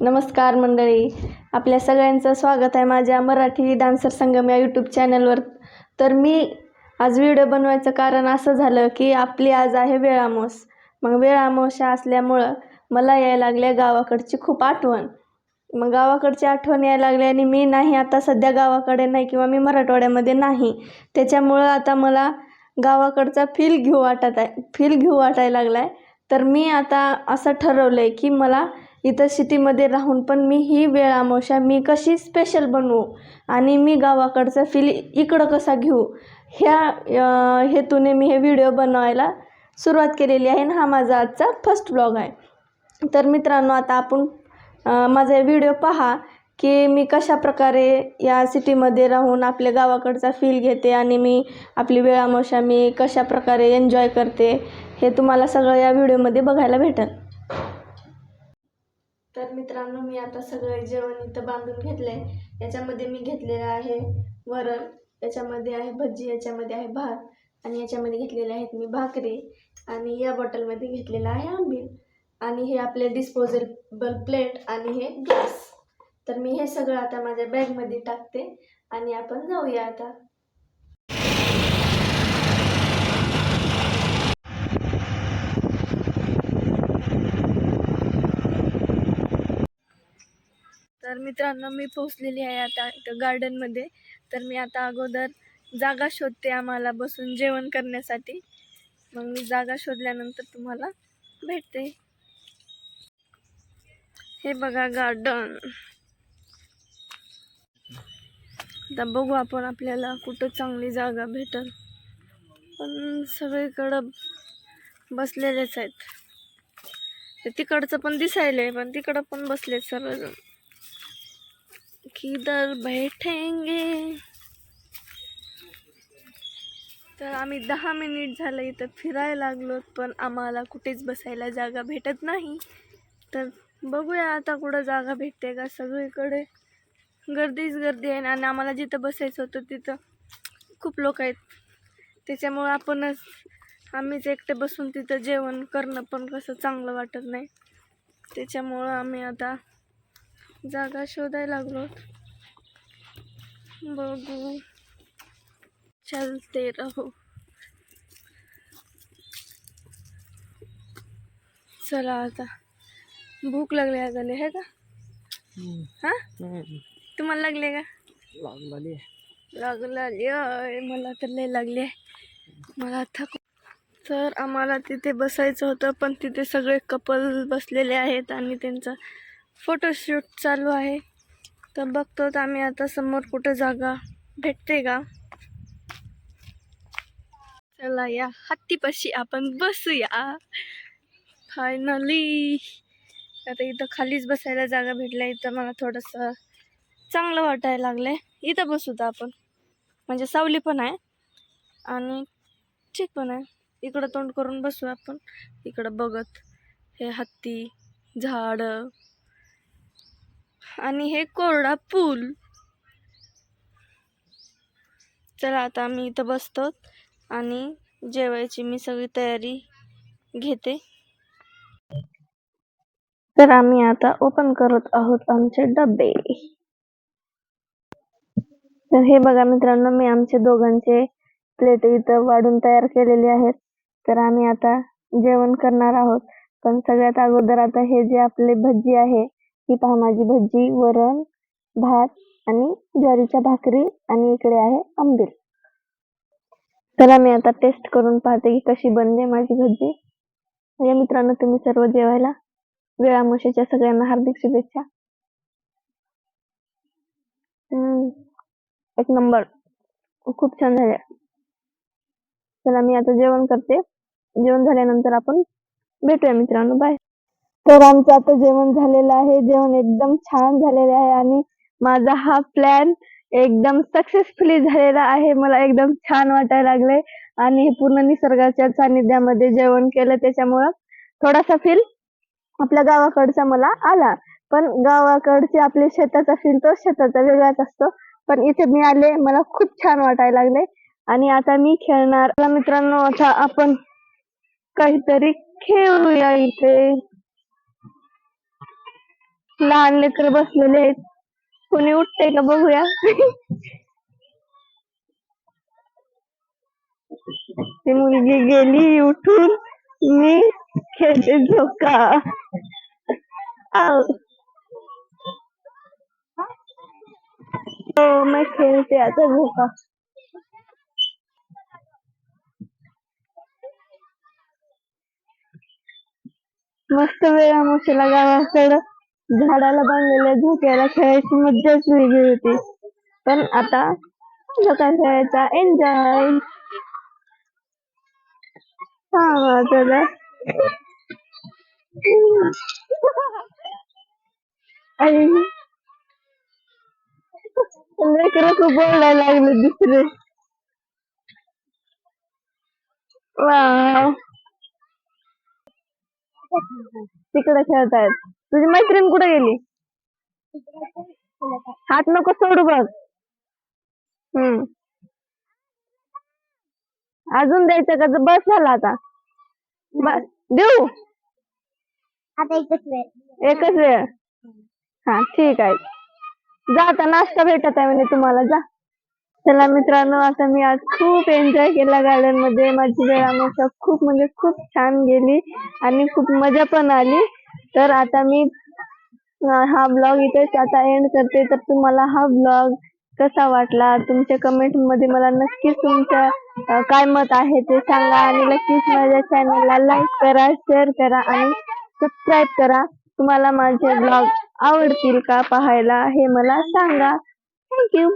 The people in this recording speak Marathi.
नमस्कार मंडळी, आपल्या सगळ्यांचं स्वागत आहे माझ्या मराठी डान्सर संगम या यूट्यूब चॅनलवर. तर मी आज व्हिडिओ बनवायचं कारण असं झालं की आपली आज आहे वेळामोस. मग वेळामोशा असल्यामुळं मला यायला लागल्या गावाकडची खूप आठवण. मग गावाकडची आठवण यायला लागली आणि मी नाही आता सध्या गावाकडे नाही किंवा मी मराठवाड्यामध्ये नाही, त्याच्यामुळं आता मला गावाकडचा फील घेऊ वाटायला लागला आहे. तर मी आता असं ठरवलं आहे की मला इथं सिटीमध्ये राहून पण मी ही वेळामोशा मी कशी स्पेशल बनवू आणि मी गावाकडचा फील इकडं कसा घेऊ, ह्या हेतूने मी हे व्हिडिओ बनवायला सुरुवात केलेली आहे आणि हा माझा आजचा फर्स्ट ब्लॉग आहे. तर मित्रांनो, आता आपण माझा व्हिडिओ पहा की मी कशा प्रकारे या सिटीमध्ये राहून आपल्या गावाकडचा फील घेते आणि मी आपली वेळामोशा मी कशा प्रकारे एन्जॉय करते, हे तुम्हाला सगळं या व्हिडिओमध्ये बघायला भेटेल. तर मित्रांनो, मी आता सगळं जेवण इथं बांधून घेतलं आहे. याच्यामध्ये मी घेतलेलं आहे वरण, याच्यामध्ये आहे भजी, याच्यामध्ये आहे भात आणि याच्यामध्ये घेतलेले आहेत मी भाकरी आणि या बॉटलमध्ये घेतलेला आहे आंबील आणि हे आपले डिस्पोजेबल प्लेट आणि हे ग्लास. तर मी हे सगळं आता माझ्या बॅगमध्ये टाकते आणि आपण जाऊया आता. तर मित्रांनो, मी पोहोचलेली आहे आता इथं गार्डनमध्ये. तर मी आता अगोदर जागा शोधते आम्हाला बसून जेवण करण्यासाठी. मग मी जागा शोधल्यानंतर तुम्हाला भेटते. हे बघा गार्डन. आता बघू आपण आपल्याला कुठं चांगली जागा भेटेल. पण सगळीकडं बसलेलेच आहेत. तिकडचं पण दिसायलंय, पण तिकडं पण बसलेत सर्वजण. किधर बैठेंगे. तर आम्ही 10 मिनिट झालं इथं फिरायला लागलो, पण आम्हाला कुठेच बसायला जागा भेटत नाही. तर बघूया आता कुठं जागा भेटते का. सगळीकडे गर्दीच गर्दी आहे आणि आम्हाला जिथं बसायचं होतं तिथं खूप लोक आहेत. त्याच्यामुळं आम्हीच एकटे बसून तिथं जेवण करणं पण कसं चांगलं वाटत नाही. त्याच्यामुळं आम्ही आता जागा शोधायला लागलो. बघू, चलते रहो. चला आता, भूक लागली आहे है का? हा, तुम्हाला लागले का? लागली मला तर लय लागली आहे. मला तर आम्हाला तिथे बसायचं होतं, पण तिथे सगळे कपल बसलेले आहेत आणि त्यांचा फोटोशूट चालू आहे. तर बघतो आम्ही आता समोर कुठं जागा भेटते का. चला या हत्तीपाशी आपण बसूया फायनली. आता इथं खालीच बसायला जागा भेटल्या. इथं मला थोडंसं चांगलं वाटायला लागलंय. इथं बसू तर आपण, म्हणजे सावली पण आहे आणि ठीक पण आहे. इकडं तोंड करून बसू आपण, इकडं बघत हे हत्ती, झाड आणि हे कोरडा पूल. चला आता आम्ही इथं बसतो आणि जेवायची मी सगळी तयारी घेते. तर आम्ही आता ओपन करत आहोत आमचे डबे. तर हे बघा मित्रांनो, मी आमचे दोघांचे प्लेट इथं वाढून तयार केलेले आहेत. तर आम्ही आता जेवण करणार आहोत. पण सगळ्यात अगोदर आता हे जे आपले भजी आहे, ही पहा माझी भजी, वरण, भात आणि ज्वारीच्या भाकरी आणि इकडे आहे आंबील. चला मी आता टेस्ट करून पाहते की कशी बनली माझी भजी. या मित्रांनो, तुम्ही सर्व जेवायला. वेळामोशाच्या सगळ्यांना हार्दिक शुभेच्छा. एक नंबर, खूप छान झाले. चला मी आता जेवण करते. जेवण झाल्यानंतर आपण भेटूया मित्रांनो. बाय. तर आमचं आता जेवण झालेलं आहे. जेवण एकदम छान झालेलं आहे आणि माझा हा प्लॅन एकदम सक्सेसफुली झालेला आहे. मला एकदम छान वाटायला लागले आणि हे पूर्ण निसर्गाच्या सानिध्यामध्ये जेवण केलं, त्याच्यामुळं थोडासा फील आपल्या गावाकडचा मला आला. पण गावाकडचे आपले शेताचा फील तो शेताचा वेगळाच असतो. पण इथे मी आले, मला खूप छान वाटायला लागले आणि आता मी खेळणार. मित्रांनो, आता आपण काहीतरी खेळूया इथे. लहान लेकर बसलेले आहेत. कोणी उठतंय का बघूया. ती मुलगी गेली उठून. मी खेळते झोका. आव. हो, मैं खेळते आता झोका. मस्त वेळ आमोशाला गावाकडं झाडाला बांधलेल्या झोक्याला खेळायची मज्जाच वेगळी होती. पण आता झोका खेळायचा एन्जॉय. हा चला. आणि लेकरं खूप बोलायला लागले दुसरे. वाव. तिकडे खेळतायत. तुझी मैत्रीण कुठे गेली? हात नको सोडू बघ. अजून द्यायचं का? बस झाला आता. बस देऊ आता एकच वेळ. हा ठीक आहे. जा आता नाश्ता भेटत आहे म्हणजे तुम्हाला. जा. चला मित्रांनो, आता मी आज खूप एन्जॉय केला गार्डन मध्ये. माझी वेळ आमोशा खूप म्हणजे खूप छान गेली आणि खूप मजा पण आली. तर आता मी हा ब्लॉग इथेच आता एंड करते. तर तुम्हाला हा ब्लॉग कसा वाटला तुमच्या कमेंट मध्ये मला नक्कीच तुमच्या काय मत आहे ते सांगा. आणि नक्कीच माझ्या चॅनलला लाईक करा, शेअर करा आणि सबस्क्राईब करा. तुम्हाला माझे ब्लॉग आवडतील का पाहायला हे मला सांगा. थँक्यू.